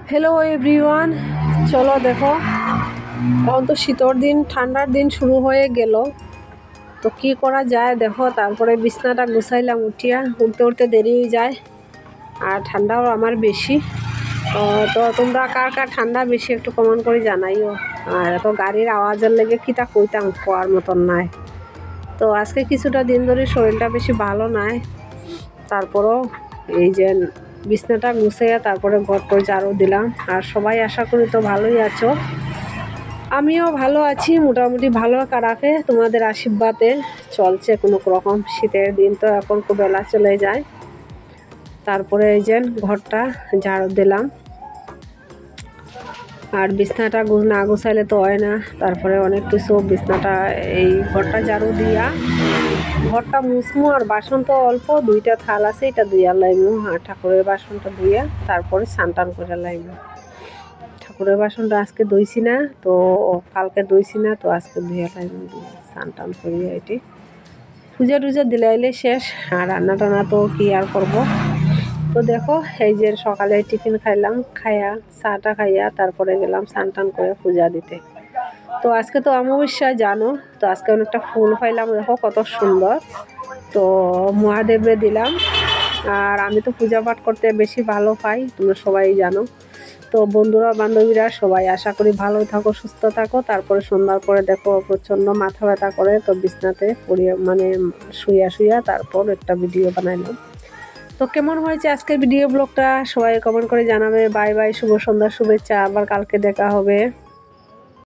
Hello everyone, চলো দেখো, এখন তো শীতর দিন, ঠান্ডার দিন শুরু হয়ে গেল। তো কি করা যায় দেখো, তারপরে বিছনাটা গুছাইলাম, উঠতে উঠতে দেরি হয়ে যায়, আর ঠান্ডাও আমার বেশি। তো তোমরা কার কার ঠান্ডা বেশি একটু কমেন্ট করে জানাইও। আর এত গাড়ির আওয়াজের লেগে কিটা কইতাম, কোয়ার মতন নাই। তো আজকে কিছুটা দিন ধরে শরীরটা বেশি ভালো নাই, তারপরও এই যে বিছনাটা গুছিয়ে তারপরে ঘরটা ঝাড়ু দিলাম। আর সবাই আশা করি তো ভালোই আছো, আমিও ভালো আছি, মোটামুটি ভালো খারাপে তোমাদের আশীর্বাদে চলছে কোনো রকম। শীতের দিন তো এখন খুব বেলা চলে যায়। তারপরে এই যে ঘরটা ঝাড়ু দিলাম, আর বিছনাটা না গুছাইলে তো হয় না। তারপরে অনেক কিছু বিছনাটা, এই ঘরটা ঝাড়ু দিয়া ঘরটা মুছমু। আর বাসন তো অল্প, দুইটা থাল আছে, এটা ধুইয়া লাইমু। আর ঠাকুরের বাসনটা ধুইয়া তারপরে স্নান টান করে লাইমু। ঠাকুরের বাসনটা আজকে ধুইছি না, তো কালকে ধুইছি না, তো আজকে ধুইয়া লাইমু, স্নান টান করিয়া এটি পূজা টুজা দিলাইলে শেষ। আর রান্না টান্না তো কি আর করবো। তো দেখো, এই যে সকালে টিফিন খাইলাম, খাইয়া চাটা খাইয়া তারপরে গেলাম স্নান টান করে পূজা দিতে। তো আজকে তো অমাবস্যা জানো, তো আজকে অনেকটা ফুল পাইলাম, দেখো কত সুন্দর। তো মহাদেবরে দিলাম। আর আমি তো পূজা পাঠ করতে বেশি ভালো পাই, তোমরা সবাই জানো। তো বন্ধুরা বান্ধবীরা সবাই আশা করি ভালো থাকো, সুস্থ থাকো। তারপরে সন্ধ্যার পরে দেখো প্রচণ্ড মাথা ব্যথা করে, তো বিছনাতে পড়িয়ে মানে শুইয়া তারপর একটা ভিডিও বানাইলাম। তো কেমন হয়েছে আজকের ভিডিও ব্লগটা সবাই কমেন্ট করে জানাবে। বাই বাই, শুভ সন্ধ্যা, শুভেচ্ছা, আবার কালকে দেখা হবে।